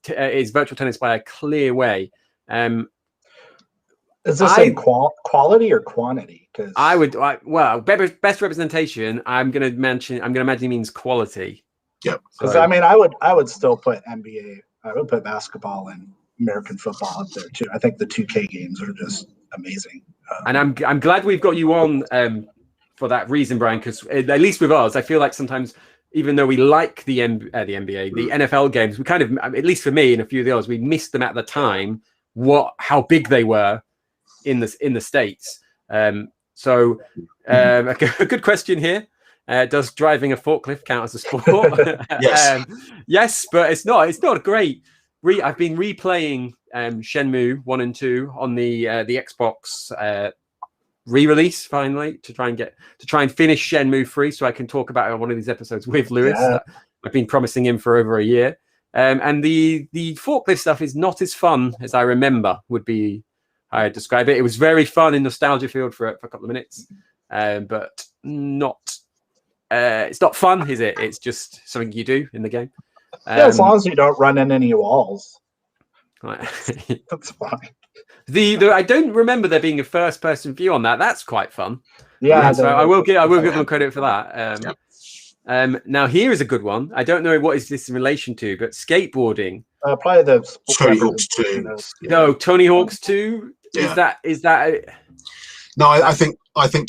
virtual tennis by a clear way. Is this in quality or quantity? Because best representation. I'm gonna imagine means quality. Yeah, because I mean, I would still put NBA. I would put basketball and American football up there too. I think the 2K games are just amazing. And I'm glad we've got you on for that reason, Brian. Because at least with us, I feel like sometimes, even though we like the NBA, the NFL games, we kind of, at least for me and a few of the others, we missed them at the time. How big they were in the States. So a good question here. Does driving a forklift count as a sport? Yes. Yes, but it's not great. I've been replaying Shenmue 1 and 2 on the Xbox re-release finally to try and finish Shenmue 3 so I can talk about it on one of these episodes with Lewis. Yeah. I've been promising him for over a year. And the forklift stuff is not as fun as I remember would be how I describe it. It was very fun in nostalgia field for a couple of minutes, but not. It's not fun, is it? It's just something you do in the game. Yeah, as long as you don't run in any walls, Right. that's fine. I don't remember there being a first-person view on that. That's quite fun. Yeah, So I will give them credit for that. Now here is a good one. I don't know what is this in relation to, but skateboarding. Probably the Tony Hawk's 2. No, Tony Hawk's 2. Yeah. Is that? No, I think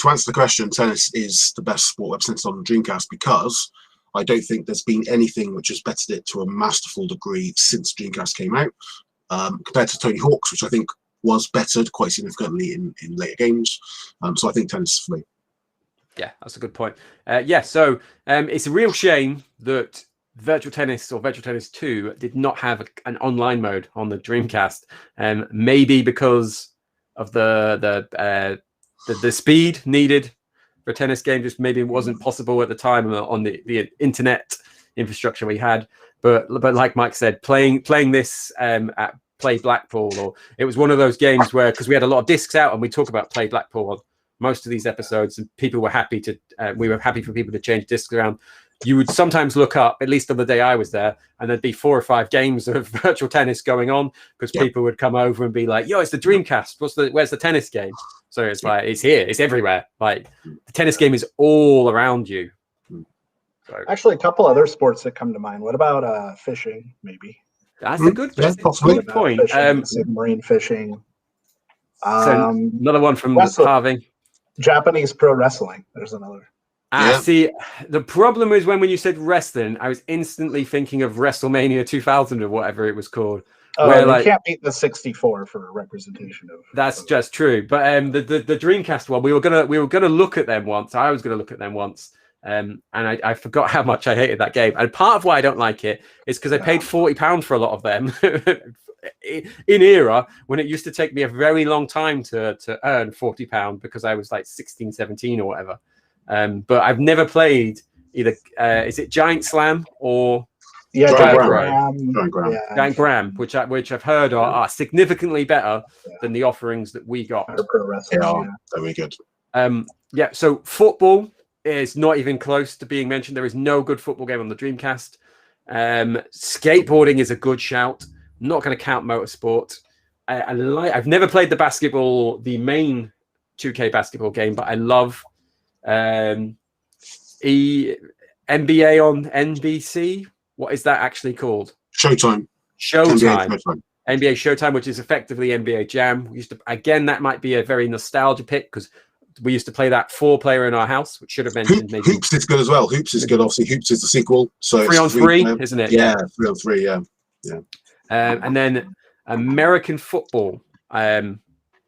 to answer the question, tennis is the best sport represented on the Dreamcast because I don't think there's been anything which has bettered it to a masterful degree since Dreamcast came out, compared to Tony Hawk's, which I think was bettered quite significantly in later games. So I think tennis for me. Yeah, that's a good point. So it's a real shame that Virtual Tennis or Virtual Tennis 2 did not have an online mode on the Dreamcast. Maybe because of the speed needed for a tennis game, just maybe it wasn't possible at the time on the internet infrastructure we had. But like Mike said, playing this at Play Blackpool, or it was one of those games where, because we had a lot of discs out and we talk about Play Blackpool on most of these episodes, and people were happy to we were happy for people to change discs around. You would sometimes look up, at least on the day I was there, and there'd be 4 or 5 games of virtual tennis going on because people would come over and be like, "Yo, it's the Dreamcast. Where's the tennis game?" So it's like it's here, it's everywhere. Like the tennis game is all around you. So, actually, a couple other sports that come to mind. What about fishing? Maybe that's a good point. Fishing, submarine fishing. So another one from Harving. Japanese pro wrestling. There's another. See, the problem is when you said wrestling, I was instantly thinking of WrestleMania 2000 or whatever it was called. You can't beat the 64 for representation of. That's just true. But the Dreamcast one, we were gonna look at them once. I was gonna look at them once, and I forgot how much I hated that game. And part of why I don't like it is because I paid £40 for a lot of them. In era when it used to take me a very long time to earn £40 because I was like 16, 17 or whatever. But I've never played either. Is it Giant Slam or Giant Gram, which I've heard are significantly better than the offerings that we got. Pro wrestling, very good. So football is not even close to being mentioned. There is no good football game on the Dreamcast. Skateboarding is a good shout. I'm not going to count motorsport. I've never played the main 2K basketball game, but I love NBA on NBC. What is that actually called? Showtime. NBA Showtime, which is effectively NBA Jam. We used to, again, that might be a very nostalgia pick because we used to play that 4-player in our house, which should have mentioned. Maybe Hoops is good as well. Hoops is good. Obviously, Hoops is the sequel. So 3-on-3, isn't it? Yeah, 3-on-3. Yeah. And then American football.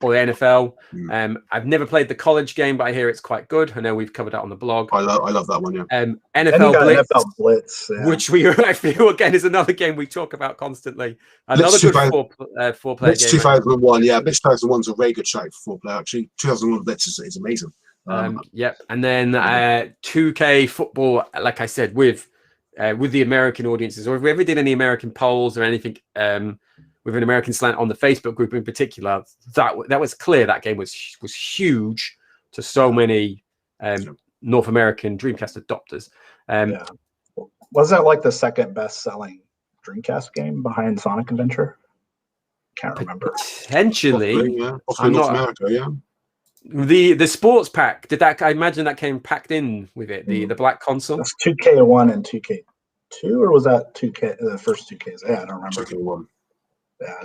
or the NFL. Mm. I've never played the college game, but I hear it's quite good. I know we've covered that on the blog. I love that one. Yeah. NFL And you got Blitz, NFL Blitz, yeah. which I feel again is another game we talk about constantly. Another Blitz good four-player Blitz game. 2001, yeah. Blitz 2001's a very good shout for four-player. Actually, 2001 Blitz is amazing. Yep, and then 2K football, like I said, with the American audiences, or if we ever did any American polls or anything with an American slant on the Facebook group in particular, that was clear. That game was huge to so many North American Dreamcast adopters. Was that like the second best-selling Dreamcast game behind Sonic Adventure? Can't remember. Potentially, Possibly North America, yeah. The sports pack, I imagine that came packed in with it, the black console? That's 2K1 and 2K2, or was that 2K, the first 2Ks? Yeah, I don't remember. 2K1. Yeah.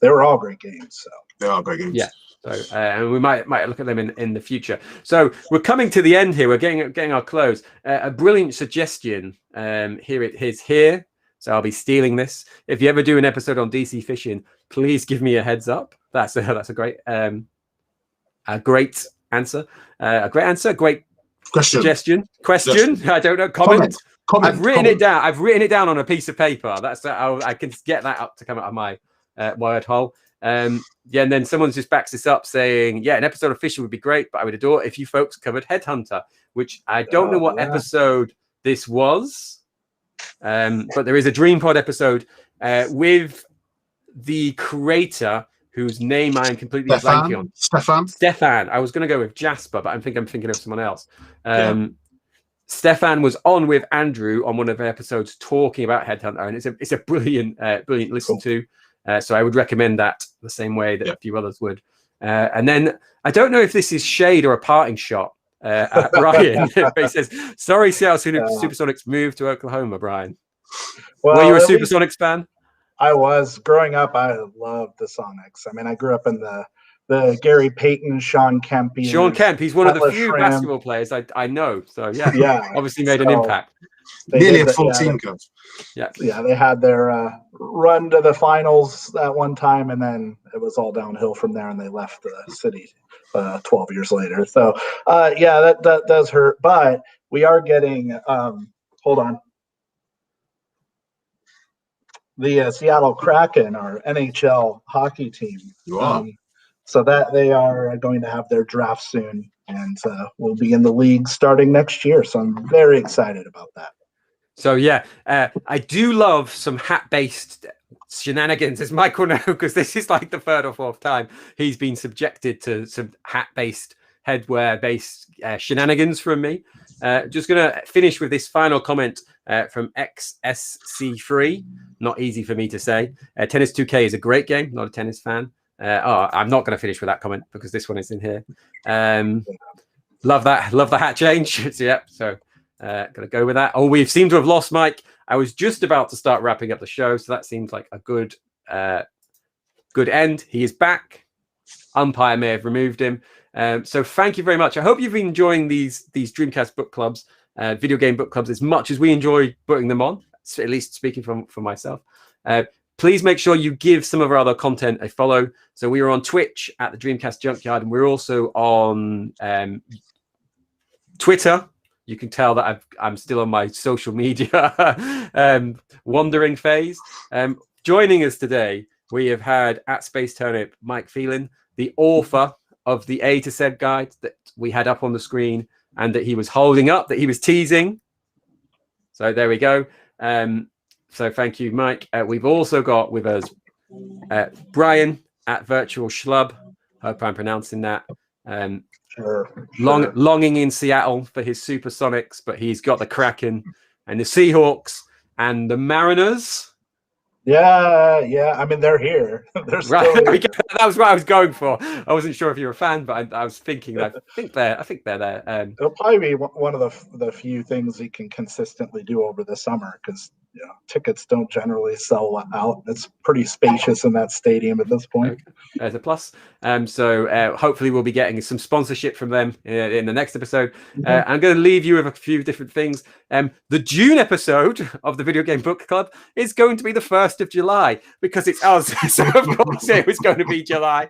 They were all great games. So They are great games. Yeah. So and we might look at them in the future. So we're coming to the end here. We're getting our close. A brilliant suggestion. Here it is here. So I'll be stealing this. If you ever do an episode on DC fishing, please give me a heads up. That's a great great answer. A great answer. Great suggestion. Question. I don't know. Comment. I've written it down. I've written it down on a piece of paper. That's I can get that up to come out of my word hole. And then someone just backs this up saying, an episode of fishing would be great, but I would adore if you folks covered Headhunter, which I don't know what episode this was. But there is a DreamPod episode with the creator whose name I'm completely blanking on. Stefan. I was going to go with Jasper, but I'm thinking of someone else. Stefan was on with Andrew on one of the episodes talking about Headhunter, and it's a brilliant listen to. So I would recommend that the same way that a few others would. And then I don't know if this is shade or a parting shot at Brian. But he says, "Sorry, Seattle Supersonics moved to Oklahoma, Brian." Well, were you a Supersonics fan? I was. Growing up, I loved the Sonics. I mean, I grew up in the Gary Payton, Sean Kemp. Sean Kemp, he's one of the few basketball players I know. So obviously made an impact. Nearly a full team, coach. Yeah, they had their run to the finals at one time, and then it was all downhill from there, and they left the city 12 years later. So, that does hurt. But we are getting hold on. The Seattle Kraken, our NHL hockey team. So that they are going to have their draft soon, and we'll be in the league starting next year. So I'm very excited about that. So I do love some hat-based shenanigans, as Mike will know, because this is like the third or fourth time he's been subjected to some hat-based, headwear-based shenanigans from me. Just going to finish with this final comment from XSC3. Not easy for me to say. Tennis 2K is a great game. Not a tennis fan. I'm not going to finish with that comment because this one is in here. Love that. Love the hat change. So going to go with that. Oh, we seem to have lost Mike. I was just about to start wrapping up the show, so that seems like a good end. He is back. Umpire may have removed him. So thank you very much. I hope you've been enjoying these Dreamcast book clubs, video game book clubs, as much as we enjoy putting them on, at least speaking for myself. Please make sure you give some of our other content a follow. So we are on Twitch at the Dreamcast Junkyard, and we're also on Twitter. You can tell that I'm still on my social media wandering phase. Joining us today, we have had at Space Turnip Mike Phelan, the author of the A to Z guide that we had up on the screen and that he was holding up, that he was teasing. So there we go. So thank you, Mike. We've also got with us Brian at Virtual Schlub. Hope I'm pronouncing that. Sure. Longing in Seattle for his Supersonics, but he's got the Kraken and the Seahawks and the Mariners. Yeah. I mean, they're here. They're still here. That was what I was going for. I wasn't sure if you were a fan, but I was thinking that I think they're there. It'll probably be one of the few things he can consistently do over the summer because tickets don't generally sell out. It's pretty spacious in that stadium at this point. Okay. There's a plus. So hopefully we'll be getting some sponsorship from them in the next episode. I'm going to leave you with a few different things. The June episode of the Video Game Book Club is going to be the 1st of July because it's us. So of course it was going to be July.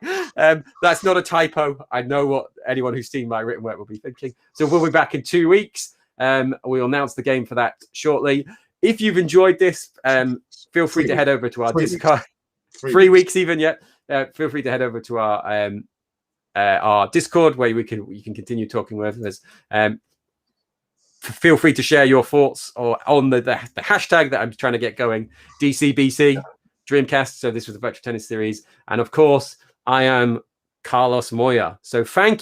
That's not a typo. I know what anyone who's seen my written work will be thinking. So we'll be back in 2 weeks. We'll announce the game for that shortly. If you've enjoyed this, feel free to head over to our Discord. 3 weeks even, yeah. Feel free to head over to our Discord where you can continue talking with us. Feel free to share your thoughts or on the hashtag that I'm trying to get going, DCBC Dreamcast. So this was the Virtua Tennis series, and of course, I am Carlos Moya. So thank